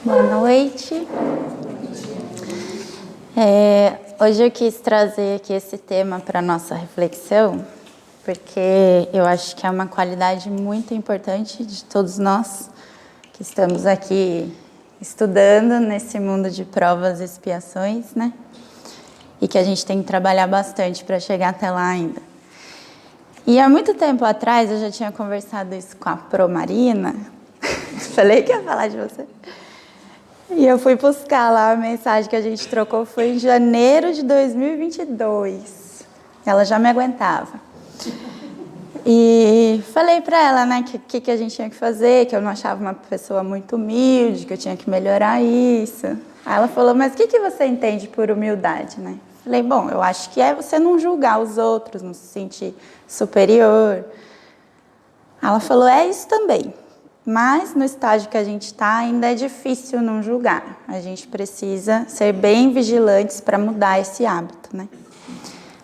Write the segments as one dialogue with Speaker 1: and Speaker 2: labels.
Speaker 1: Boa noite. Hoje eu quis trazer aqui esse tema para a nossa reflexão, porque eu acho que é uma qualidade muito importante de todos nós que estamos aqui estudando nesse mundo de provas e expiações, né? E que a gente tem que trabalhar bastante para chegar até lá ainda. E há muito tempo atrás, eu já tinha conversado isso com a Pro Marina, falei que ia falar de você. E eu fui buscar lá a mensagem que a gente trocou, foi em janeiro de 2022. Ela já me aguentava. E falei para ela, né, que a gente tinha que fazer, que eu não achava uma pessoa muito humilde, que eu tinha que melhorar isso. Aí ela falou, mas o que você entende por humildade, né? Falei, bom, eu acho que é você não julgar os outros, não se sentir superior. Ela falou, é isso também. Mas no estágio que a gente está, ainda é difícil não julgar. A gente precisa ser bem vigilantes para mudar esse hábito, né?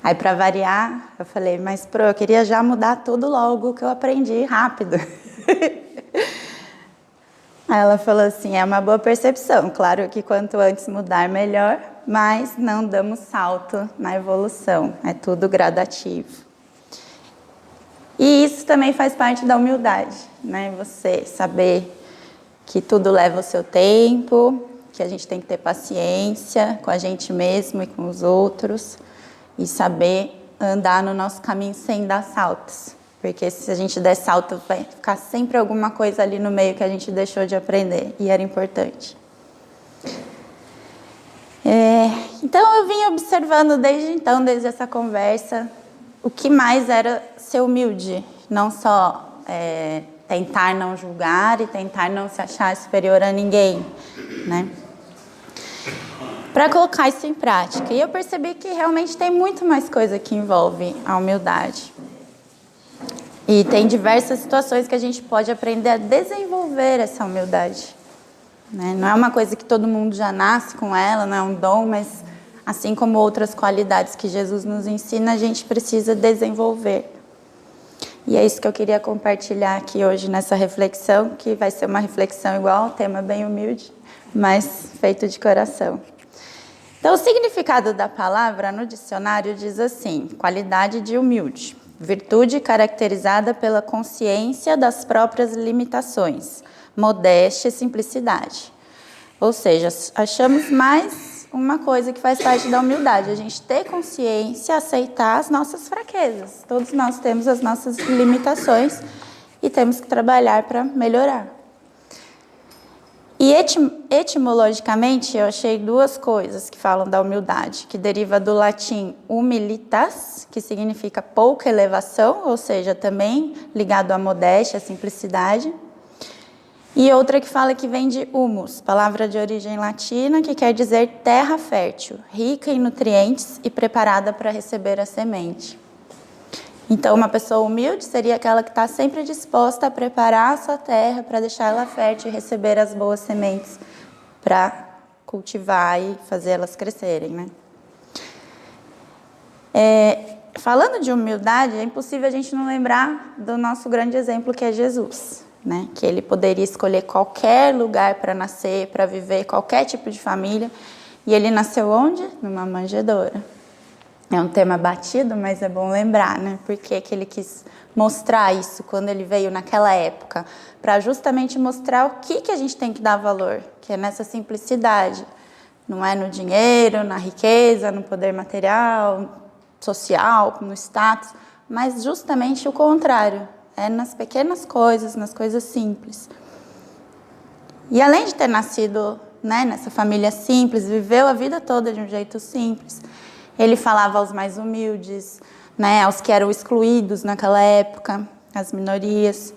Speaker 1: Aí, para variar, eu falei, mas Pro, eu queria já mudar tudo logo que eu aprendi rápido. Aí ela falou assim, é uma boa percepção. Claro que quanto antes mudar, melhor, mas não damos salto na evolução. É tudo gradativo. E isso também faz parte da humildade, né? Você saber que tudo leva o seu tempo, que a gente tem que ter paciência com a gente mesmo e com os outros e saber andar no nosso caminho sem dar saltos. Porque se a gente der salto, vai ficar sempre alguma coisa ali no meio que a gente deixou de aprender e era importante. Então eu vim observando desde essa conversa, o que mais era ser humilde, não só tentar não julgar e tentar não se achar superior a ninguém, né? Para colocar isso em prática. E eu percebi que realmente tem muito mais coisa que envolve a humildade. E tem diversas situações que a gente pode aprender a desenvolver essa humildade, né? Não é uma coisa que todo mundo já nasce com ela, não é um dom, mas assim como outras qualidades que Jesus nos ensina, a gente precisa desenvolver. E é isso que eu queria compartilhar aqui hoje nessa reflexão, que vai ser uma reflexão igual, tema bem humilde, mas feito de coração. Então, o significado da palavra no dicionário diz assim, qualidade de humilde, virtude caracterizada pela consciência das próprias limitações, modéstia e simplicidade. Ou seja, achamos mais uma coisa que faz parte da humildade, a gente ter consciência, aceitar as nossas fraquezas. Todos nós temos as nossas limitações e temos que trabalhar para melhorar. E etimologicamente eu achei duas coisas que falam da humildade, que deriva do latim humilitas, que significa pouca elevação, ou seja, também ligado à modéstia, à simplicidade. E outra que fala que vem de humus, palavra de origem latina, que quer dizer terra fértil, rica em nutrientes e preparada para receber a semente. Então, uma pessoa humilde seria aquela que está sempre disposta a preparar a sua terra para deixar ela fértil e receber as boas sementes para cultivar e fazer elas crescerem, né? Falando de humildade, é impossível a gente não lembrar do nosso grande exemplo que é Jesus, né? Que ele poderia escolher qualquer lugar para nascer, para viver, qualquer tipo de família. E ele nasceu onde? Numa manjedoura. É um tema batido, mas é bom lembrar, né? Porque que ele quis mostrar isso quando ele veio naquela época, para justamente mostrar o que a gente tem que dar valor, que é nessa simplicidade. Não é no dinheiro, na riqueza, no poder material, social, no status, mas justamente o contrário. É nas pequenas coisas, nas coisas simples. E além de ter nascido, né, nessa família simples, viveu a vida toda de um jeito simples. Ele falava aos mais humildes, né, aos que eram excluídos naquela época, as minorias.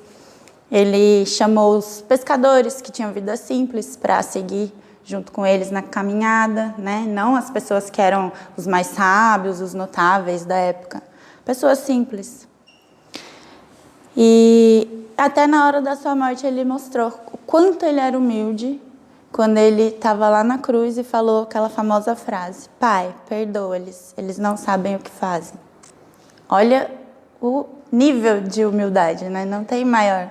Speaker 1: Ele chamou os pescadores que tinham vida simples para seguir junto com eles na caminhada, né? Não as pessoas que eram os mais sábios, os notáveis da época. Pessoas simples. E até na hora da sua morte ele mostrou o quanto ele era humilde quando ele estava lá na cruz e falou aquela famosa frase, Pai, perdoa-lhes, eles não sabem o que fazem. Olha o nível de humildade, né? Não tem maior.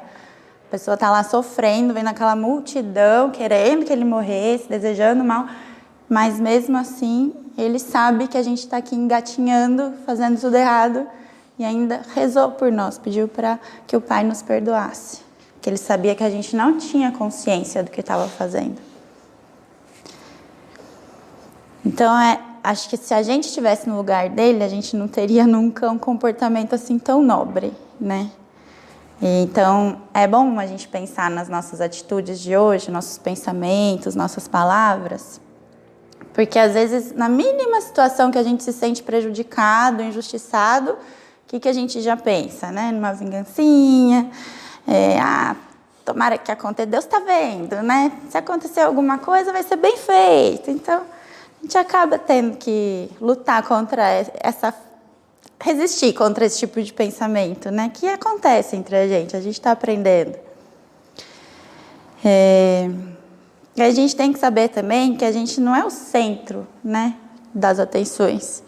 Speaker 1: pessoa está lá sofrendo, vendo aquela multidão, querendo que ele morresse, desejando mal, mas mesmo assim, ele sabe que a gente está aqui engatinhando, fazendo tudo errado, e ainda rezou por nós, pediu para que o Pai nos perdoasse, que ele sabia que a gente não tinha consciência do que estava fazendo. Então, acho que se a gente estivesse no lugar dele, a gente não teria nunca um comportamento assim tão nobre, né? Então, é bom a gente pensar nas nossas atitudes de hoje, nossos pensamentos, nossas palavras, porque às vezes, na mínima situação que a gente se sente prejudicado, injustiçado, o que a gente já pensa, né? Numa vingancinha, tomara que aconteça, Deus está vendo, né? Se acontecer alguma coisa, vai ser bem feito. Então, a gente acaba tendo que lutar contra resistir contra esse tipo de pensamento, né? Que acontece entre a gente está aprendendo. E a gente tem que saber também que a gente não é o centro, né, das atenções.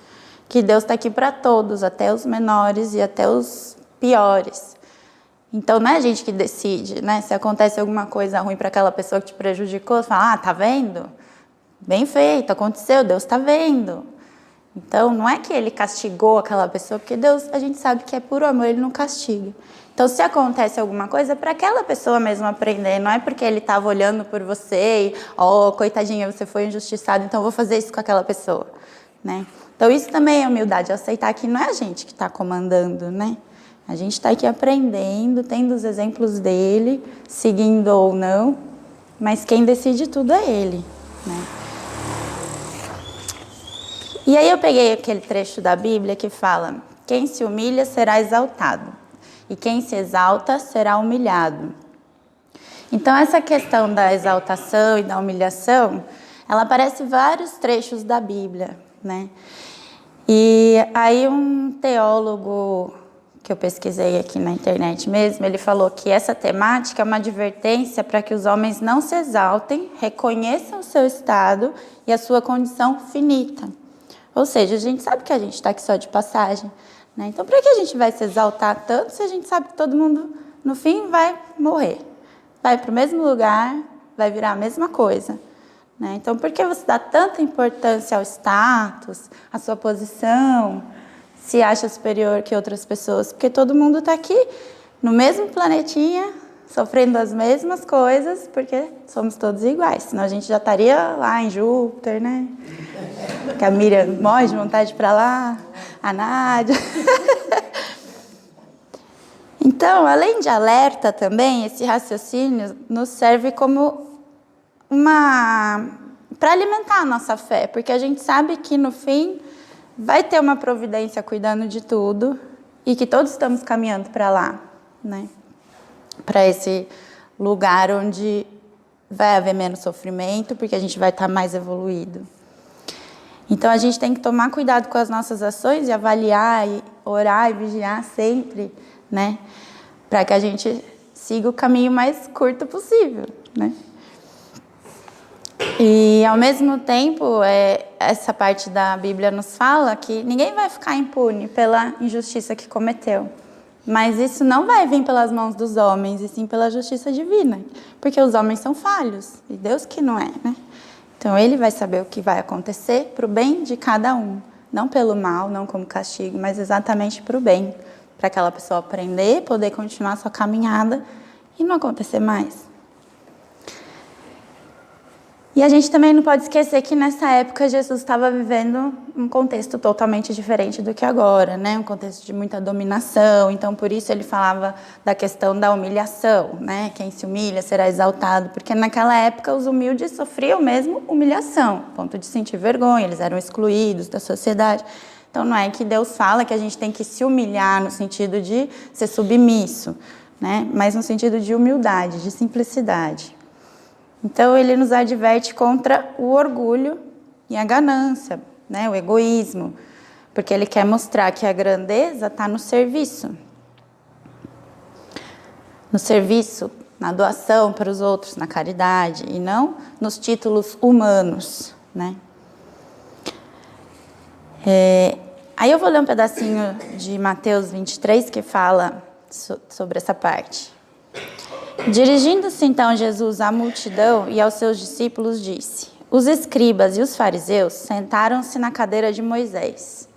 Speaker 1: Que Deus está aqui para todos, até os menores e até os piores. Então, não é a gente que decide, né? Se acontece alguma coisa ruim para aquela pessoa que te prejudicou, você fala, tá vendo? Bem feito, aconteceu, Deus está vendo. Então, não é que ele castigou aquela pessoa, porque Deus, a gente sabe que é puro amor, ele não castiga. Então, se acontece alguma coisa, é para aquela pessoa mesmo aprender, não é porque ele estava olhando por você e, coitadinha, você foi injustiçado, então eu vou fazer isso com aquela pessoa, né? Então, isso também é humildade, aceitar que não é a gente que está comandando, né? A gente está aqui aprendendo, tendo os exemplos dele, seguindo ou não, mas quem decide tudo é ele, né? E aí eu peguei aquele trecho da Bíblia que fala, quem se humilha será exaltado, e quem se exalta será humilhado. Então essa questão da exaltação e da humilhação, ela aparece em vários trechos da Bíblia, né? E aí um teólogo que eu pesquisei aqui na internet mesmo, ele falou que essa temática é uma advertência para que os homens não se exaltem, reconheçam o seu estado e a sua condição finita. Ou seja, a gente sabe que a gente está aqui só de passagem, né? Então, para que a gente vai se exaltar tanto se a gente sabe que todo mundo, no fim, vai morrer? Vai para o mesmo lugar, vai virar a mesma coisa, né? Então, por que você dá tanta importância ao status, à sua posição, se acha superior que outras pessoas? Porque todo mundo está aqui, no mesmo planetinha, sofrendo as mesmas coisas, porque somos todos iguais. Senão a gente já estaria lá em Júpiter, né? Que a Miriam morre de vontade de ir para lá, a Nádia. Então, além de alerta também, esse raciocínio nos serve como para alimentar a nossa fé, porque a gente sabe que no fim vai ter uma providência cuidando de tudo e que todos estamos caminhando para lá, né? Para esse lugar onde vai haver menos sofrimento, porque a gente vai estar mais evoluído. Então, a gente tem que tomar cuidado com as nossas ações e avaliar, e orar e vigiar sempre, né? Para que a gente siga o caminho mais curto possível, né? E, ao mesmo tempo, essa parte da Bíblia nos fala que ninguém vai ficar impune pela injustiça que cometeu. Mas isso não vai vir pelas mãos dos homens, e sim pela justiça divina. Porque os homens são falhos, e Deus que não é, né? Então, ele vai saber o que vai acontecer para o bem de cada um. Não pelo mal, não como castigo, mas exatamente para o bem. Para aquela pessoa aprender, poder continuar a sua caminhada e não acontecer mais. E a gente também não pode esquecer que nessa época Jesus estava vivendo um contexto totalmente diferente do que agora, né? Um contexto de muita dominação, então por isso ele falava da questão da humilhação, né? Quem se humilha será exaltado, porque naquela época os humildes sofriam mesmo humilhação, a ponto de sentir vergonha, eles eram excluídos da sociedade. Então não é que Deus fala que a gente tem que se humilhar no sentido de ser submisso, né? Mas no sentido de humildade, de simplicidade. Então, ele nos adverte contra o orgulho e a ganância, né? O egoísmo, porque ele quer mostrar que a grandeza está no serviço. No serviço, na doação para os outros, na caridade, e não nos títulos humanos, né? Aí eu vou ler um pedacinho de Mateus 23, que fala sobre essa parte. Dirigindo-se então Jesus à multidão e aos seus discípulos, disse: Os escribas e os fariseus sentaram-se na cadeira de Moisés.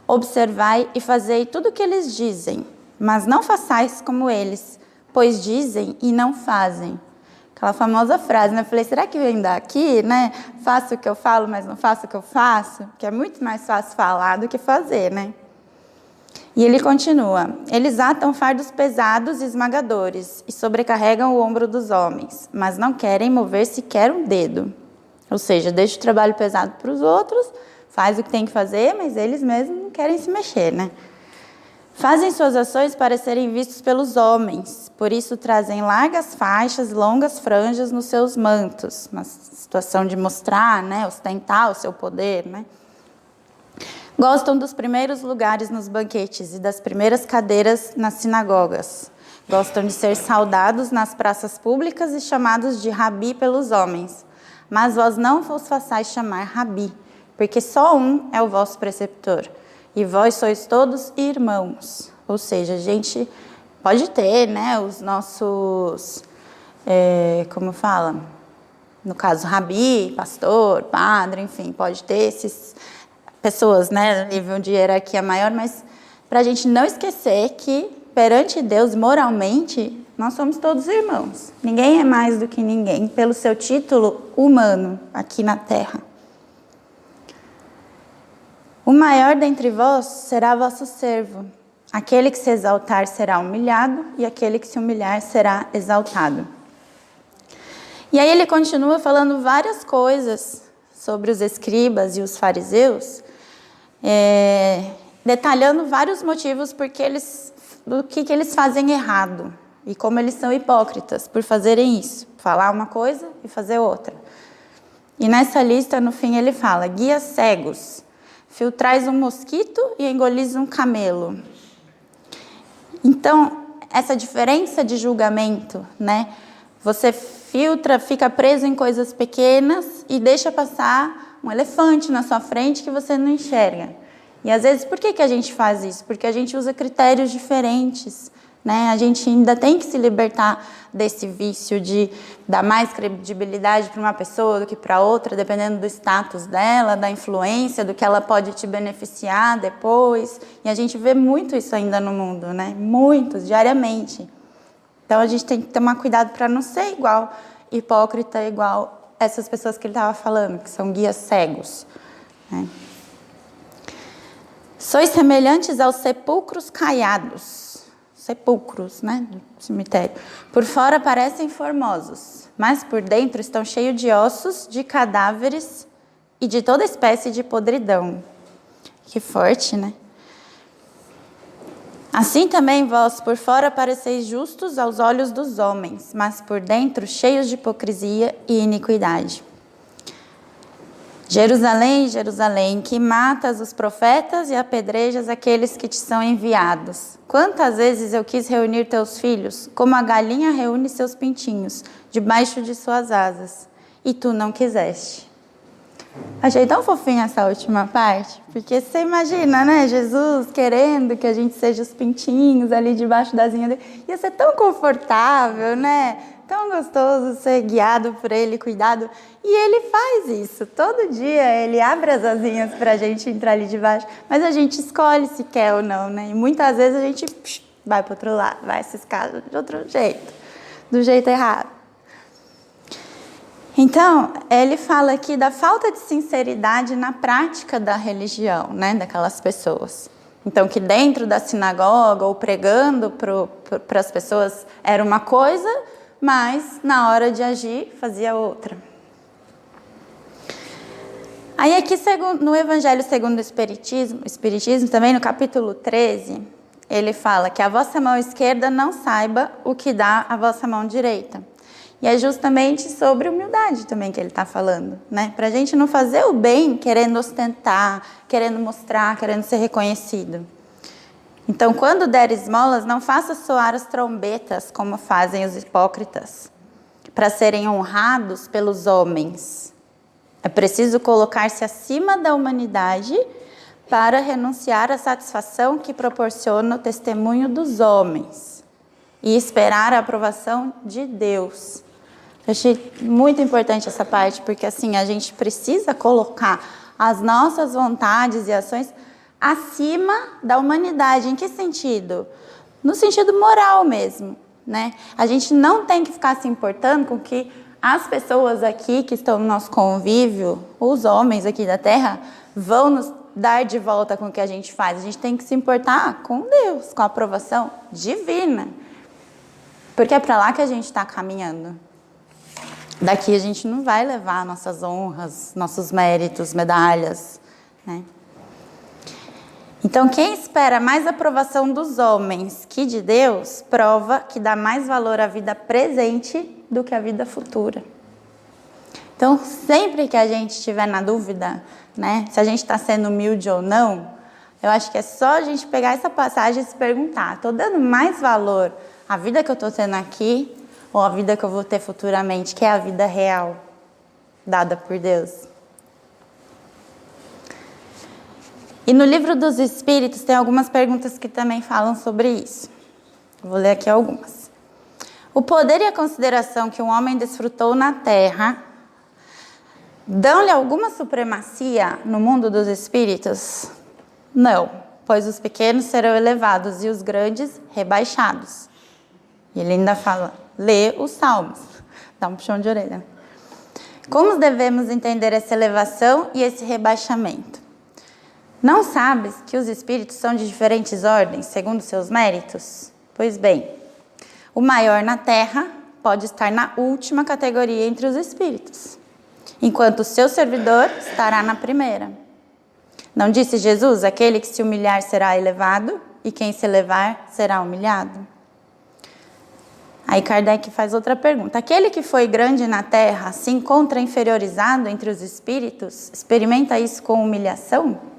Speaker 1: Observai e fazei tudo o que eles dizem, mas não façais como eles, pois dizem e não fazem. Aquela famosa frase, né? Eu falei, será que vem daqui, né? Faço o que eu falo, mas não faço o que eu faço? Que é muito mais fácil falar do que fazer, né? E ele continua: Eles atam fardos pesados e esmagadores e sobrecarregam o ombro dos homens, mas não querem mover sequer um dedo. Ou seja, deixa o trabalho pesado para os outros, faz o que tem que fazer, mas eles mesmos não querem se mexer, né? Fazem suas ações para serem vistos pelos homens, por isso trazem largas faixas, longas franjas nos seus mantos, uma situação de mostrar, né, ostentar o seu poder, né? Gostam dos primeiros lugares nos banquetes e das primeiras cadeiras nas sinagogas. Gostam de ser saudados nas praças públicas e chamados de rabi pelos homens. Mas vós não vos façais chamar rabi, porque só um é o vosso preceptor. E vós sois todos irmãos. Ou seja, a gente pode ter, né, os nossos, como fala? No caso, rabi, pastor, padre, enfim, pode ter esses pessoas, né, nível de hierarquia maior, mas para a gente não esquecer que, perante Deus, moralmente, nós somos todos irmãos. Ninguém é mais do que ninguém, pelo seu título humano aqui na terra. O maior dentre vós será vosso servo. Aquele que se exaltar será humilhado, e aquele que se humilhar será exaltado. E aí ele continua falando várias coisas sobre os escribas e os fariseus, detalhando vários motivos do que eles fazem errado, e como eles são hipócritas por fazerem isso, falar uma coisa e fazer outra. E nessa lista, no fim, ele fala: guias cegos, filtrais um mosquito e engolis um camelo. Então, essa diferença de julgamento, né? Você filtra, fica preso em coisas pequenas e deixa passar um elefante na sua frente que você não enxerga. E às vezes, por que a gente faz isso? Porque a gente usa critérios diferentes, né? A gente ainda tem que se libertar desse vício de dar mais credibilidade para uma pessoa do que para outra, dependendo do status dela, da influência, do que ela pode te beneficiar depois. E a gente vê muito isso ainda no mundo, né? Muito, diariamente. Então a gente tem que tomar cuidado para não ser igual hipócrita, igual essas pessoas que ele estava falando, que são guias cegos, né? Sois semelhantes aos sepulcros caiados. Sepulcros, né, do cemitério. Por fora parecem formosos, mas por dentro estão cheios de ossos, de cadáveres e de toda espécie de podridão. Que forte, né? Assim também vós por fora pareceis justos aos olhos dos homens, mas por dentro cheios de hipocrisia e iniquidade. Jerusalém, Jerusalém, que matas os profetas e apedrejas aqueles que te são enviados. Quantas vezes eu quis reunir teus filhos, como a galinha reúne seus pintinhos, debaixo de suas asas, e tu não quiseste. Achei tão fofinha essa última parte, porque você imagina, né, Jesus querendo que a gente seja os pintinhos ali debaixo da asinha dele. Ia ser tão confortável, né? Tão gostoso ser guiado por ele, cuidado. E ele faz isso. Todo dia ele abre as asinhas para a gente entrar ali debaixo. Mas a gente escolhe se quer ou não, né? E muitas vezes a gente vai para o outro lado, vai ciscar de outro jeito, do jeito errado. Então, ele fala aqui da falta de sinceridade na prática da religião, né? Daquelas pessoas. Então, que dentro da sinagoga ou pregando para as pessoas era uma coisa, mas na hora de agir fazia outra. Aí aqui no Evangelho segundo o Espiritismo também no capítulo 13, ele fala que a vossa mão esquerda não saiba o que dá a vossa mão direita. E é justamente sobre humildade também que ele está falando, né? Para a gente não fazer o bem querendo ostentar, querendo mostrar, querendo ser reconhecido. Então, quando der esmolas, não faça soar as trombetas, como fazem os hipócritas, para serem honrados pelos homens. É preciso colocar-se acima da humanidade para renunciar à satisfação que proporciona o testemunho dos homens. e esperar a aprovação de Deus. Eu achei muito importante essa parte, porque assim, a gente precisa colocar as nossas vontades e ações acima da humanidade. Em que sentido? No sentido moral mesmo, né? A gente não tem que ficar se importando com que as pessoas aqui que estão no nosso convívio, os homens aqui da Terra, vão nos dar de volta com o que a gente faz. A gente tem que se importar com Deus, com a aprovação divina. Porque é para lá que a gente está caminhando. Daqui a gente não vai levar nossas honras, nossos méritos, medalhas, né? Então, quem espera mais aprovação dos homens que de Deus, prova que dá mais valor à vida presente do que à vida futura. Então, sempre que a gente estiver na dúvida, né, se a gente está sendo humilde ou não, eu acho que é só a gente pegar essa passagem e se perguntar: estou dando mais valor à vida que eu estou tendo aqui ou à vida que eu vou ter futuramente, que é a vida real, dada por Deus? E no livro dos Espíritos tem algumas perguntas que também falam sobre isso. Vou ler aqui algumas. O poder e a consideração que um homem desfrutou na Terra dão-lhe alguma supremacia no mundo dos espíritos? Não, pois os pequenos serão elevados e os grandes rebaixados. E ele ainda fala: lê os Salmos. Dá um puxão de orelha. Como devemos entender essa elevação e esse rebaixamento? Não sabes que os espíritos são de diferentes ordens, segundo seus méritos? Pois bem, o maior na Terra pode estar na última categoria entre os espíritos, enquanto o seu servidor estará na primeira. Não disse Jesus: aquele que se humilhar será elevado, e quem se elevar será humilhado? Aí Kardec faz outra pergunta: aquele que foi grande na Terra se encontra inferiorizado entre os espíritos? Experimenta isso com humilhação?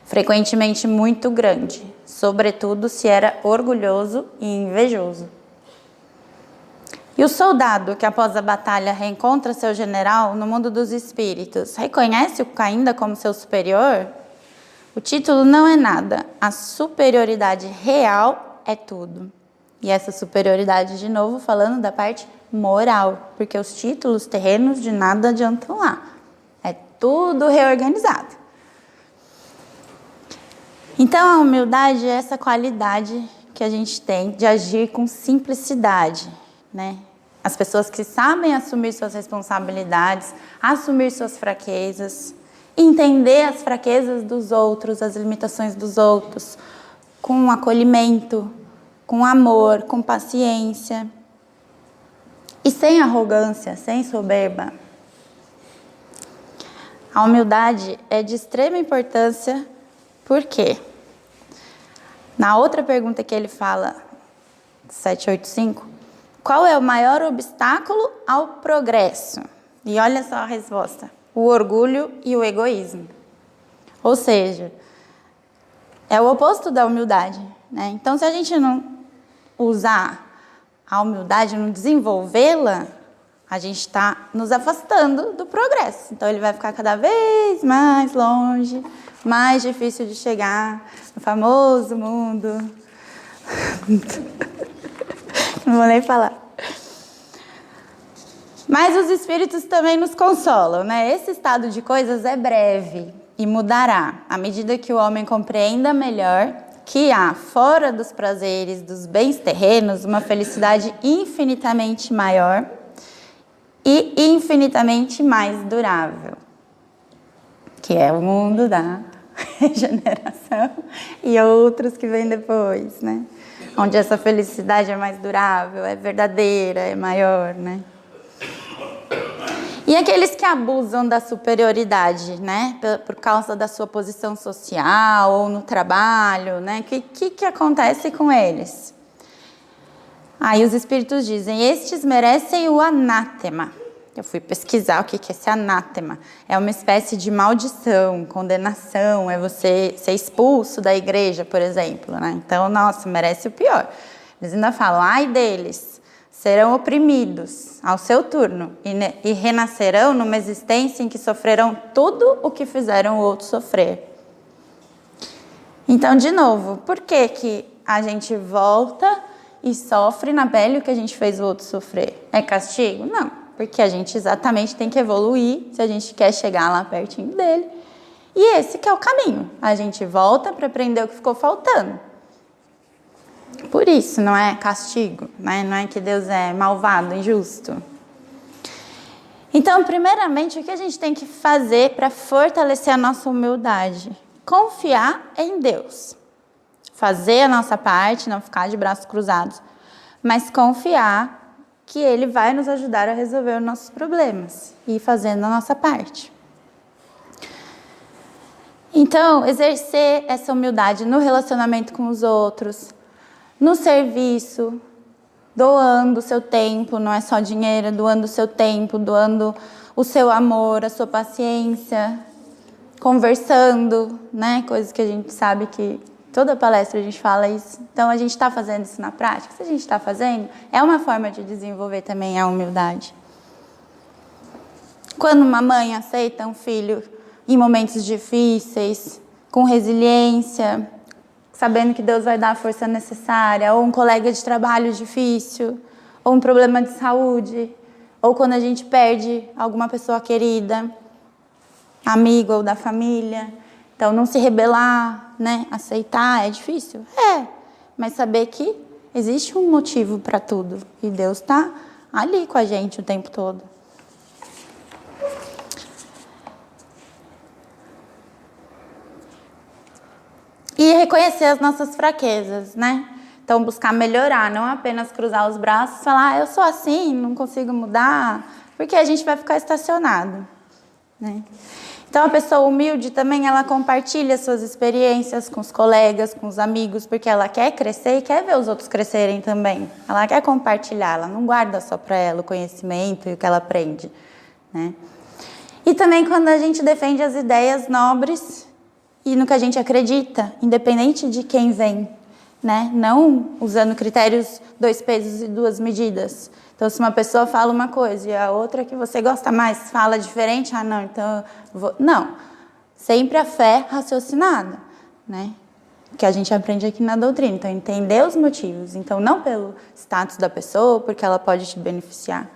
Speaker 1: Frequentemente muito grande, sobretudo se era orgulhoso e invejoso. E o soldado que após a batalha reencontra seu general no mundo dos espíritos, reconhece-o ainda como seu superior? O título não é nada, a superioridade real é tudo. E essa superioridade, de novo, falando da parte moral, porque os títulos terrenos de nada adiantam lá. É tudo reorganizado. Então, a humildade é essa qualidade que a gente tem de agir com simplicidade, né? As pessoas que sabem assumir suas responsabilidades, assumir suas fraquezas, entender as fraquezas dos outros, as limitações dos outros, com acolhimento, com amor, com paciência e sem arrogância, sem soberba. A humildade é de extrema importância. Por quê? Na outra pergunta que ele fala, 785, qual é o maior obstáculo ao progresso? E olha só a resposta: o orgulho e o egoísmo. Ou seja, é o oposto da humildade, né? Então, se a gente não usar a humildade, não desenvolvê-la, a gente está nos afastando do progresso. Então, ele vai ficar cada vez mais longe, mais difícil de chegar no famoso mundo. Não vou nem falar. Mas os espíritos também nos consolam, né? Esse estado de coisas é breve e mudará à medida que o homem compreenda melhor que há, fora dos prazeres, dos bens terrenos, uma felicidade infinitamente maior e infinitamente mais durável, que é o mundo da regeneração e outros que vêm depois, né? Onde essa felicidade é mais durável, é verdadeira, é maior, né? E aqueles que abusam da superioridade, né? Por causa da sua posição social ou no trabalho, né? Que acontece com eles? Aí os espíritos dizem: estes merecem o anátema. Eu fui pesquisar o que é esse anátema. É uma espécie de maldição, condenação, é você ser expulso da igreja, por exemplo, né? Então, nossa, merece o pior. Eles ainda falam: ai deles, serão oprimidos ao seu turno e renascerão numa existência em que sofrerão tudo o que fizeram o outro sofrer. Então, de novo, por que a gente volta e sofre na pele o que a gente fez o outro sofrer. É castigo? Não, porque a gente exatamente tem que evoluir se a gente quer chegar lá pertinho dele. E esse que é o caminho. A gente volta para aprender o que ficou faltando. Por isso, não é castigo, né? Não é que Deus é malvado, injusto. Então, primeiramente, o que a gente tem que fazer para fortalecer a nossa humildade? Confiar em Deus. Fazer a nossa parte, não ficar de braços cruzados, mas confiar que Ele vai nos ajudar a resolver os nossos problemas e ir fazendo a nossa parte. Então, exercer essa humildade no relacionamento com os outros, no serviço, doando o seu tempo, não é só dinheiro, doando o seu tempo, doando o seu amor, a sua paciência, conversando, né? Coisas que a gente sabe que toda palestra a gente fala isso. Então, a gente está fazendo isso na prática. Se a gente está fazendo, é uma forma de desenvolver também a humildade. Quando uma mãe aceita um filho em momentos difíceis, com resiliência, sabendo que Deus vai dar a força necessária, ou um colega de trabalho difícil, ou um problema de saúde, ou quando a gente perde alguma pessoa querida, amigo ou da família. Então, não se rebelar, né? Aceitar é difícil? É, mas saber que existe um motivo para tudo e Deus está ali com a gente o tempo todo. E reconhecer as nossas fraquezas, né? Então, buscar melhorar, não apenas cruzar os braços e falar, eu sou assim, não consigo mudar, porque a gente vai ficar estacionado, né? Então, a pessoa humilde também, ela compartilha suas experiências com os colegas, com os amigos, porque ela quer crescer e quer ver os outros crescerem também. Ela quer compartilhar, ela não guarda só para ela o conhecimento e o que ela aprende, né? E também quando a gente defende as ideias nobres e no que a gente acredita, independente de quem vem, né? Não usando critérios 2 pesos e 2 medidas. Então, se uma pessoa fala uma coisa e a outra que você gosta mais fala diferente, não, então eu vou... Não, sempre a fé raciocinada, né? Que a gente aprende aqui na doutrina. Então, entender os motivos. Então, não pelo status da pessoa, porque ela pode te beneficiar.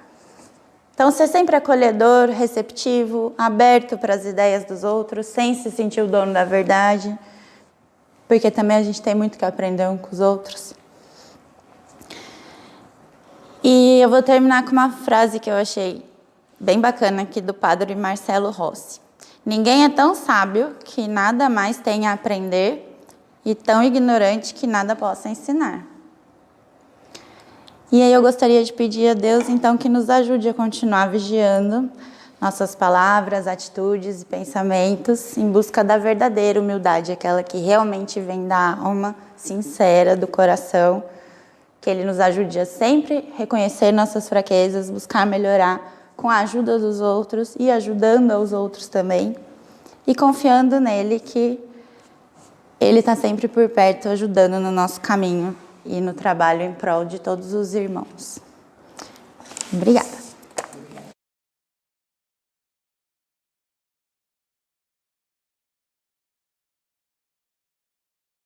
Speaker 1: Então, ser sempre acolhedor, receptivo, aberto para as ideias dos outros, sem se sentir o dono da verdade, porque também a gente tem muito que aprender um com os outros. E eu vou terminar com uma frase que eu achei bem bacana aqui do padre Marcelo Rossi. Ninguém é tão sábio que nada mais tem a aprender e tão ignorante que nada possa ensinar. E aí eu gostaria de pedir a Deus, então, que nos ajude a continuar vigiando nossas palavras, atitudes e pensamentos em busca da verdadeira humildade, aquela que realmente vem da alma sincera, do coração, que Ele nos ajude a sempre reconhecer nossas fraquezas, buscar melhorar com a ajuda dos outros e ajudando aos outros também, e confiando nele que Ele está sempre por perto, ajudando no nosso caminho e no trabalho em prol de todos os irmãos. Obrigada.